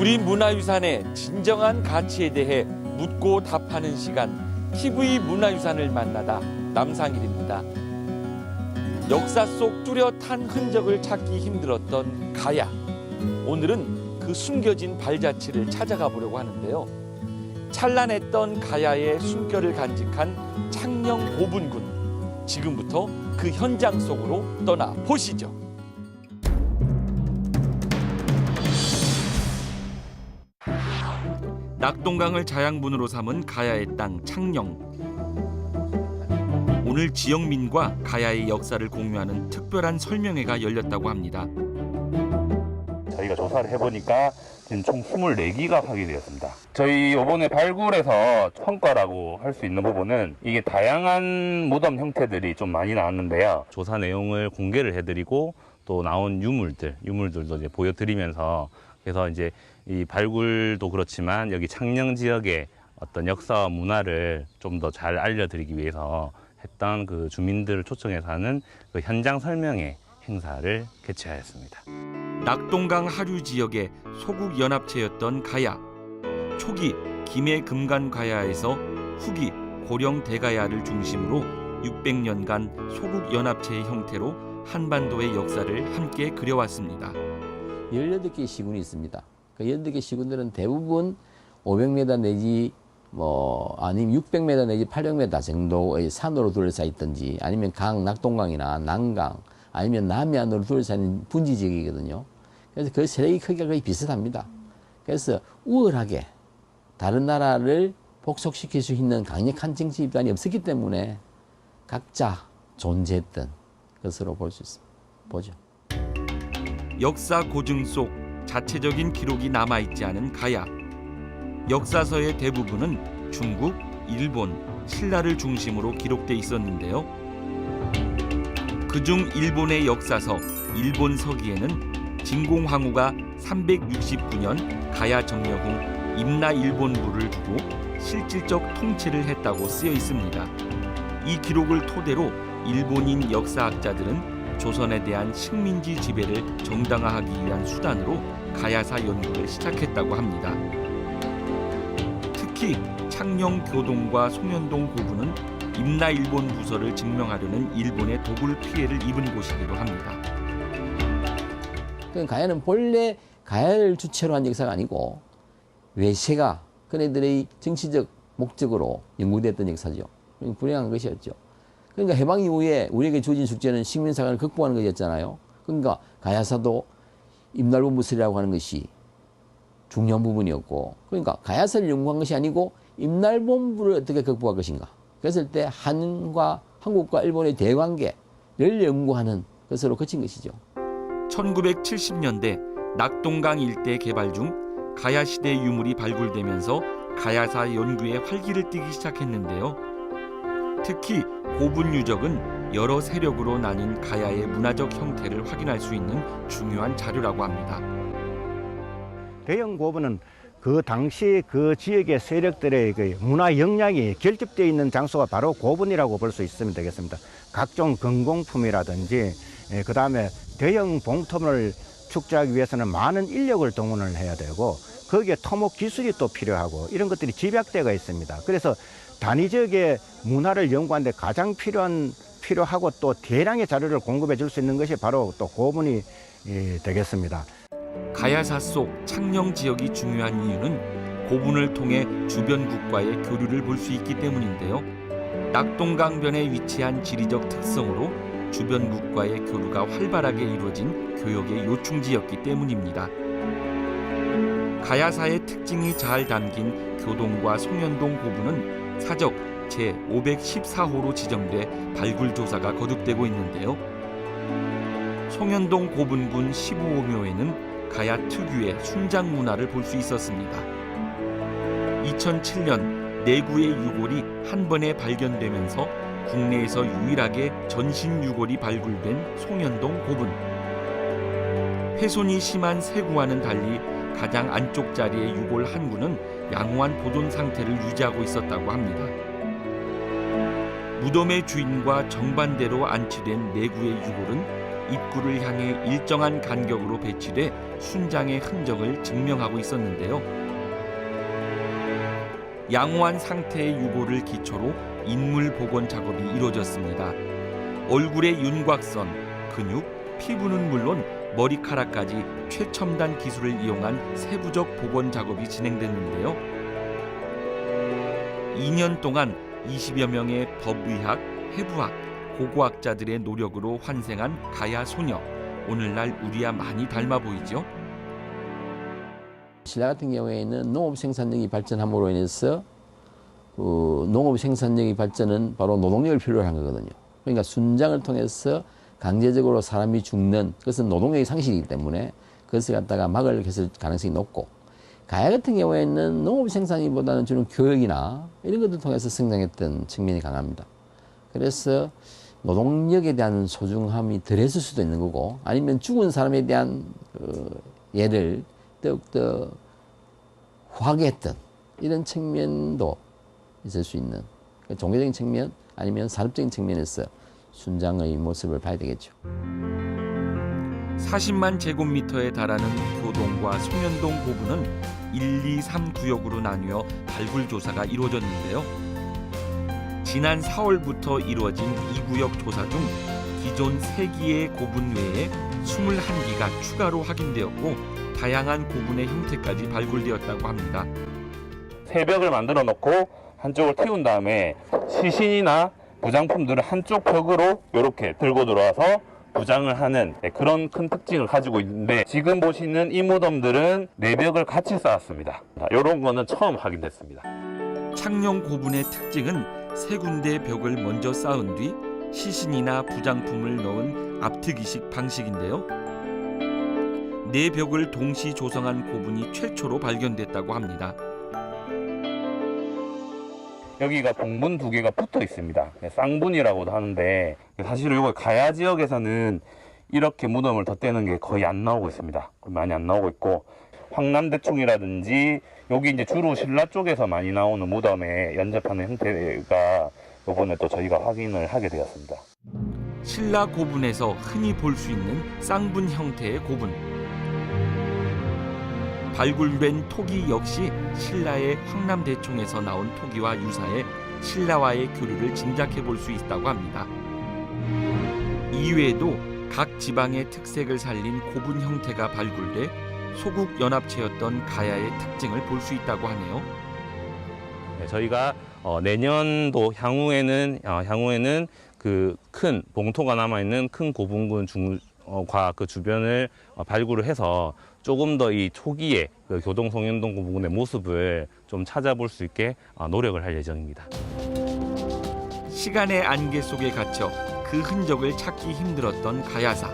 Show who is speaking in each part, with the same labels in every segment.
Speaker 1: 우리 문화유산의 진정한 가치에 대해 묻고 답하는 시간, TV 문화유산을 만나다 남상일입니다. 역사 속 뚜렷한 흔적을 찾기 힘들었던 가야. 오늘은 그 숨겨진 발자취를 찾아가 보려고 하는데요. 찬란했던 가야의 숨결을 간직한 창녕 고분군. 지금부터 그 현장 속으로 떠나 보시죠. 낙동강을 자양분으로 삼은 가야의 땅 창녕. 오늘 지역민과 가야의 역사를 공유하는 특별한 설명회가 열렸다고 합니다.
Speaker 2: 저희가 조사를 해보니까 지금 총 24기가 확인되었습니다. 저희 이번에 발굴해서 성과라고 할 수 있는 부분은 이게 다양한 무덤 형태들이 좀 많이 나왔는데요. 조사 내용을 공개를 해드리고 또 나온 유물들도 이제 보여드리면서 그래서 이제 이 발굴도 그렇지만 여기 창녕 지역의 어떤 역사와 문화를 좀 더 잘 알려드리기 위해서 했던 그 주민들을 초청해서 하는 그 현장 설명회 행사를 개최하였습니다.
Speaker 1: 낙동강 하류 지역의 소국 연합체였던 가야. 초기 김해 금간 가야에서 후기 고령 대가야를 중심으로 600년간 소국 연합체의 형태로 한반도의 역사를 함께 그려왔습니다.
Speaker 3: 18개의 시군이 있습니다. 그 18개 시군들은 대부분 500m 내지 아니면 600m 내지 800m 정도의 산으로 둘러싸여 있든지 아니면 낙동강이나 난강 아니면 남해안으로 둘러싸인 분지 지역이거든요. 그래서 그 세력의 크기가 거의 비슷합니다. 그래서 우월하게 다른 나라를 복속시킬 수 있는 강력한 정치 집단이 없었기 때문에 각자 존재했던 것으로 볼 수 있습니다. 보죠.
Speaker 1: 역사 고증 속 자체적인 기록이 남아있지 않은 가야. 역사서의 대부분은 중국, 일본, 신라를 중심으로 기록돼 있었는데요. 그중 일본의 역사서 일본서기에는 진공황후가 369년 가야 정령 후 임나 일본부를 두고 실질적 통치를 했다고 쓰여 있습니다. 이 기록을 토대로 일본인 역사학자들은 조선에 대한 식민지 지배를 정당화하기 위한 수단으로 가야사 연구를 시작했다고 합니다. 특히 창녕 교동과 송현동 고분은 임나 일본 부서를 증명하려는 일본의 도굴 피해를 입은 곳이기도 합니다.
Speaker 3: 가야는 본래 가야를 주체로 한 역사가 아니고 외세가 그네들의 정치적 목적으로 연구됐던 역사죠. 불행한 것이었죠. 그러니까 해방 이후에 우리에게 주어진 숙제는 식민사관을 극복하는 것이었잖아요. 그러니까 가야사도 임날본부설이라고 하는 것이 중요한 부분이었고, 그러니까 가야사를 연구한 것이 아니고 임날본부를 어떻게 극복할 것인가. 그랬을 때 한국과 일본의 대관계를 연구하는 것으로 거친 것이죠.
Speaker 1: 1970년대 낙동강 일대 개발 중 가야시대 유물이 발굴되면서 가야사 연구에 활기를 띠기 시작했는데요. 특히 고분 유적은 여러 세력으로 나뉜 가야의 문화적 형태를 확인할 수 있는 중요한 자료라고 합니다.
Speaker 4: 대형 고분은 그 당시 그 지역의 세력들의 그 문화 역량이 결집되어 있는 장소가 바로 고분이라고 볼 수 있으면 되겠습니다. 각종 건공품이라든지 그다음에 대형 봉터를 축제하기 위해서는 많은 인력을 동원을 해야 되고 거기에 토목 기술이 또 필요하고 이런 것들이 집약대가 있습니다. 그래서 단위 지역의 문화를 연구하는 데 가장 필요하고 또 대량의 자료를 공급해 줄 수 있는 것이 바로 또 고분이 되겠습니다.
Speaker 1: 가야사 속 창녕 지역이 중요한 이유는 고분을 통해 주변 국가의 교류를 볼 수 있기 때문인데요. 낙동강변에 위치한 지리적 특성으로 주변 국가의 교류가 활발하게 이루어진 교역의 요충지였기 때문입니다. 가야사의 특징이 잘 담긴 교동과 송현동 고분은 사적 제514호로 지정돼 발굴 조사가 거듭되고 있는데요. 송현동 고분군 15호묘에는 가야 특유의 순장 문화를 볼 수 있었습니다. 2007년 내구의 유골이 한 번에 발견되면서 국내에서 유일하게 전신 유골이 발굴된 송현동 고분. 훼손이 심한 세구와는 달리 가장 안쪽 자리의 유골 한 구는 양호한 보존 상태를 유지하고 있었다고 합니다. 무덤의 주인과 정반대로 안치된 내구의 유골은 입구를 향해 일정한 간격으로 배치돼 순장의 흔적을 증명하고 있었는데요. 양호한 상태의 유골을 기초로 인물 복원 작업이 이루어졌습니다. 얼굴의 윤곽선, 근육, 피부는 물론 머리카락까지 최첨단 기술을 이용한 세부적 복원 작업이 진행됐는데요. 2년 동안 20여 명의 법의학, 해부학, 고고학자들의 노력으로 환생한 가야 소녀. 오늘날 우리와 많이 닮아 보이죠?
Speaker 3: 신라 같은 경우에는 농업 생산력이 발전함으로 인해서 농업 생산력이 발전은 바로 노동력을 필요로 한 거거든요. 그러니까 순장을 통해서 강제적으로 사람이 죽는 그것은 노동력의 상실이기 때문에 그것을 갖다가 막을 했을 가능성이 높고, 가야 같은 경우에는 농업 생산이보다는 주로 교육이나 이런 것들 통해서 성장했던 측면이 강합니다. 그래서 노동력에 대한 소중함이 덜했을 수도 있는 거고, 아니면 죽은 사람에 대한 예를 더욱더 후하게 했던 이런 측면도 있을 수 있는, 종교적인 측면 아니면 산업적인 측면에서 순장의 모습을 봐야 되겠죠.
Speaker 1: 40만 제곱미터에 달하는 교동과 송현동 고분은 1, 2, 3 구역으로 나뉘어 발굴 조사가 이루어졌는데요. 지난 4월부터 이루어진 2구역 조사 중 기존 3기의 고분 외에 21기가 추가로 확인되었고, 다양한 고분의 형태까지 발굴되었다고 합니다.
Speaker 2: 새벽을 만들어 놓고 한쪽을 틔운 다음에 시신이나 부장품들을 한쪽 벽으로 이렇게 들고 들어와서 부장을 하는 그런 큰 특징을 가지고 있는데, 지금 보시는 이 무덤들은 내벽을 같이 쌓았습니다. 이런 거는 처음 확인됐습니다.
Speaker 1: 창녕 고분의 특징은 3군데 벽을 먼저 쌓은 뒤 시신이나 부장품을 넣은 앞트기식 방식인데요. 4벽을 동시 조성한 고분이 최초로 발견됐다고 합니다.
Speaker 2: 여기가 봉분 2개가 붙어 있습니다. 쌍분이라고도 하는데, 사실 이거 가야 지역에서는 이렇게 무덤을 덧대는 게 거의 안 나오고 있습니다. 많이 안 나오고 있고, 황남대충이라든지 여기 이제 주로 신라 쪽에서 많이 나오는 무덤에 연접하는 형태가 이번에 또 저희가 확인을 하게 되었습니다.
Speaker 1: 신라 고분에서 흔히 볼 수 있는 쌍분 형태의 고분. 발굴된 토기 역시 신라의 황남대총에서 나온 토기와 유사해 신라와의 교류를 짐작해 볼 수 있다고 합니다. 이외에도 각 지방의 특색을 살린 고분 형태가 발굴돼 소국연합체였던 가야의 특징을 볼 수 있다고 하네요.
Speaker 2: 네, 저희가 내년도 향후에는 그 큰 봉토가 남아 있는 큰 고분군 과 그 주변을 발굴을 해서 조금 더 이 초기의 그 교동 송현동 고분군의 모습을 좀 찾아볼 수 있게 노력을 할 예정입니다.
Speaker 1: 시간의 안개 속에 갇혀 그 흔적을 찾기 힘들었던 가야사.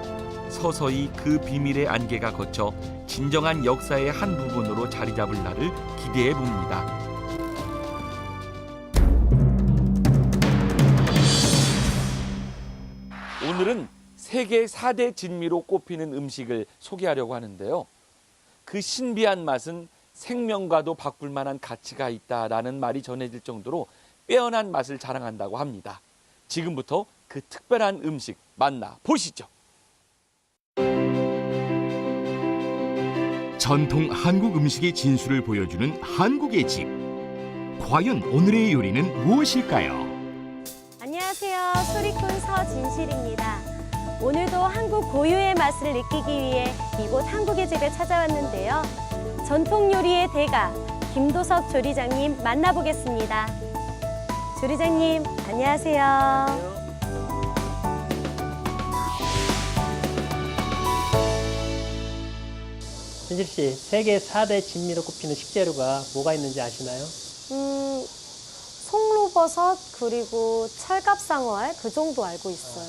Speaker 1: 서서히 그 비밀의 안개가 거쳐 진정한 역사의 한 부분으로 자리 잡을 날을 기대해 봅니다. 오늘은 세계 4대 진미로 꼽히는 음식을 소개하려고 하는데요. 그 신비한 맛은 생명과도 바꿀 만한 가치가 있다라는 말이 전해질 정도로 빼어난 맛을 자랑한다고 합니다. 지금부터 그 특별한 음식 만나보시죠.
Speaker 5: 전통 한국 음식의 진수를 보여주는 한국의 집. 과연 오늘의 요리는 무엇일까요?
Speaker 6: 안녕하세요. 소리꾼 서진실입니다. 오늘도 한국 고유의 맛을 느끼기 위해 이곳 한국의 집에 찾아왔는데요. 전통 요리의 대가 김도석 조리장님 만나보겠습니다. 조리장님, 안녕하세요.
Speaker 7: 진실 씨, 세계 4대 진미로 꼽히는 식재료가 뭐가 있는지 아시나요?
Speaker 6: 송로버섯 그리고 철갑상어알 그 정도 알고 있어요.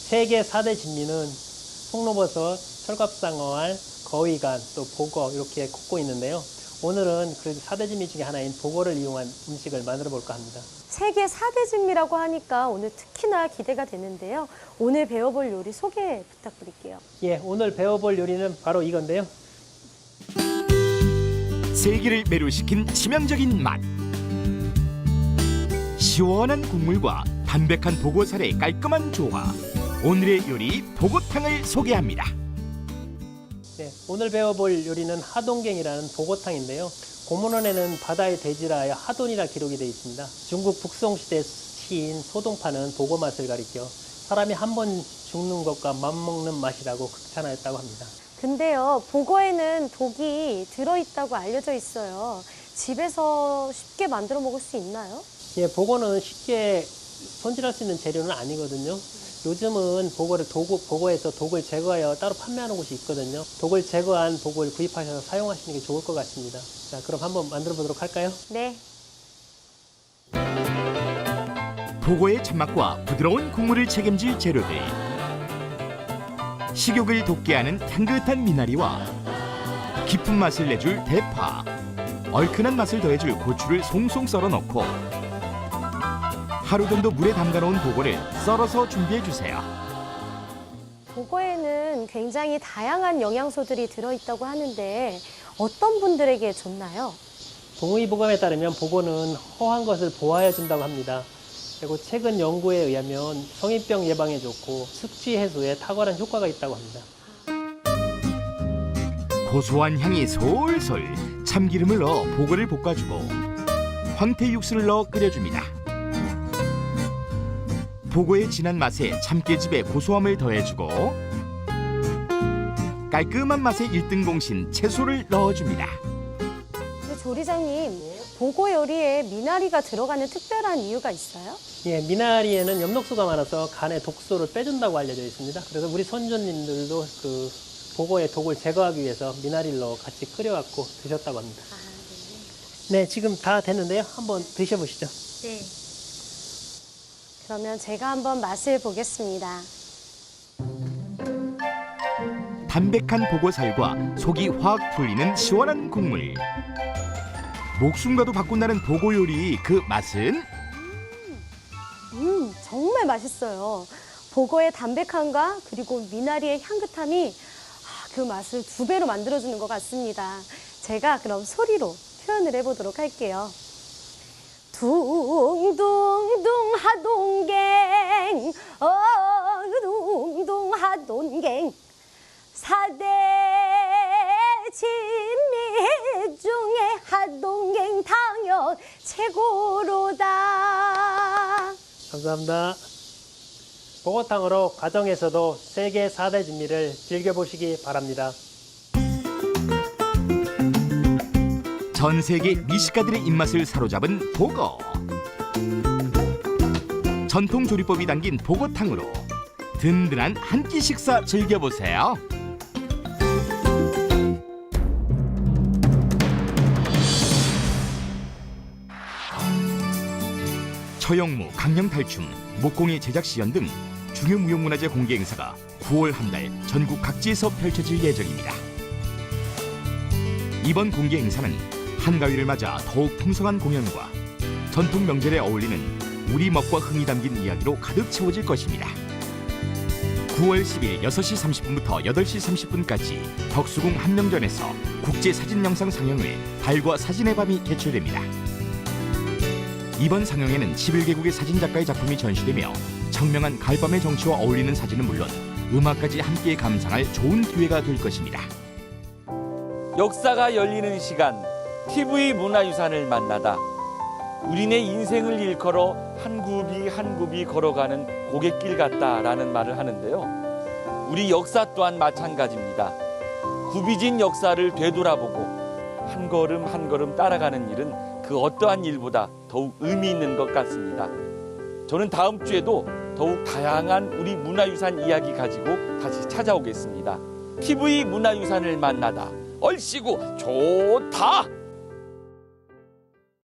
Speaker 7: 세계 4대 진미는 송로버섯, 철갑상어알, 거위간, 또 보거 이렇게 꼽고 있는데요. 오늘은 그 4대 진미 중에 하나인 보거를 이용한 음식을 만들어 볼까 합니다.
Speaker 6: 세계 4대 진미라고 하니까 오늘 특히나 기대가 되는데요. 오늘 배워볼 요리 소개 부탁드릴게요.
Speaker 7: 예, 오늘 배워볼 요리는 바로 이건데요.
Speaker 5: 세기를 매료시킨 치명적인 맛. 시원한 국물과 담백한 보고살의 깔끔한 조화. 오늘의 요리 보고탕을 소개합니다.
Speaker 7: 네, 오늘 배워볼 요리는 하동갱이라는 보고탕인데요. 고문원에는 바다의 돼지라 하여 하돈이라 기록이 되어 있습니다. 중국 북송시대 시인 소동파는 보고 맛을 가리켜 사람이 한 번 죽는 것과 맞먹는 맛이라고 극찬하였다고 합니다.
Speaker 6: 근데요, 보고에는 독이 들어있다고 알려져 있어요. 집에서 쉽게 만들어 먹을 수 있나요?
Speaker 7: 예, 보고는 쉽게 손질할 수 있는 재료는 아니거든요. 요즘은 보고에서 독을 제거하여 따로 판매하는 곳이 있거든요. 독을 제거한 보고를 구입하셔서 사용하시는 게 좋을 것 같습니다. 자, 그럼 한번 만들어 보도록 할까요?
Speaker 6: 네.
Speaker 5: 보고의 참맛과 부드러운 국물을 책임질 재료들. 식욕을 돋게 하는 향긋한 미나리와 깊은 맛을 내줄 대파, 얼큰한 맛을 더해줄 고추를 송송 썰어 넣고 하루 정도 물에 담가놓은 보고를 썰어서 준비해주세요.
Speaker 6: 보고에는 굉장히 다양한 영양소들이 들어있다고 하는데 어떤 분들에게 좋나요?
Speaker 7: 동의보감에 따르면 보고는 허한 것을 보호해 준다고 합니다. 그리고 최근 연구에 의하면 성인병 예방에 좋고 숙취 해소에 탁월한 효과가 있다고 합니다.
Speaker 5: 고소한 향이 솔솔 참기름을 넣어 보고를 볶아주고 황태 육수를 넣어 끓여줍니다. 보고의 진한 맛에 참깨즙의 고소함을 더해주고 깔끔한 맛의 1등 공신 채소를 넣어줍니다.
Speaker 6: 근데 조리장님, 보고 요리에 미나리가 들어가는 특별한 이유가 있어요?
Speaker 7: 예, 미나리에는 엽록소가 많아서 간의 독소를 빼준다고 알려져 있습니다. 그래서 우리 선조님들도 그 보고의 독을 제거하기 위해서 미나리를 넣어 같이 끓여갖고 드셨다고 합니다. 네, 지금 다 됐는데요. 한번 드셔보시죠.
Speaker 6: 네. 그러면 제가 한번 맛을 보겠습니다.
Speaker 5: 담백한 보고살과 속이 확 풀리는 시원한 국물. 목숨과도 바꾼다는 보고 요리 그 맛은?
Speaker 6: 정말 맛있어요. 보고의 담백함과 그리고 미나리의 향긋함이 그 맛을 2배로 만들어주는 것 같습니다. 제가 그럼 소리로 표현을 해보도록 할게요. 둥둥둥 하동갱, 둥둥 하동갱, 4대 진미 중에 하동갱 당연 최고로다.
Speaker 7: 감사합니다. 보고탕으로 가정에서도 세계 4대 진미를 즐겨보시기 바랍니다.
Speaker 5: 전 세계 미식가들의 입맛을 사로잡은 보고. 전통 조리법이 담긴 보고탕으로 든든한 한 끼 식사 즐겨보세요. 처영무, 강령탈춤, 목공예 제작시연 등 중요 무형문화재 공개 행사가 9월 한 달 전국 각지에서 펼쳐질 예정입니다. 이번 공개 행사는 한가위를 맞아 더욱 풍성한 공연과 전통 명절에 어울리는 우리 멋과 흥이 담긴 이야기로 가득 채워질 것입니다. 9월 10일 6시 30분부터 8시 30분까지 덕수궁 한명전에서 국제사진영상 상영회 달과 사진의 밤이 개최됩니다. 이번 상영회는 11개국의 사진작가의 작품이 전시되며 청명한 가을밤의 정취와 어울리는 사진은 물론 음악까지 함께 감상할 좋은 기회가 될 것입니다.
Speaker 1: 역사가 열리는 시간, TV 문화유산을 만나다. 우리네 인생을 일컬어 한 굽이 한 굽이 걸어가는 고갯길 같다라는 말을 하는데요. 우리 역사 또한 마찬가지입니다. 굽이진 역사를 되돌아보고 한 걸음 한 걸음 따라가는 일은 그 어떠한 일보다 더욱 의미 있는 것 같습니다. 저는 다음 주에도 더욱 다양한 우리 문화유산 이야기 가지고 다시 찾아오겠습니다. TV 문화유산을 만나다. 얼씨구 좋다.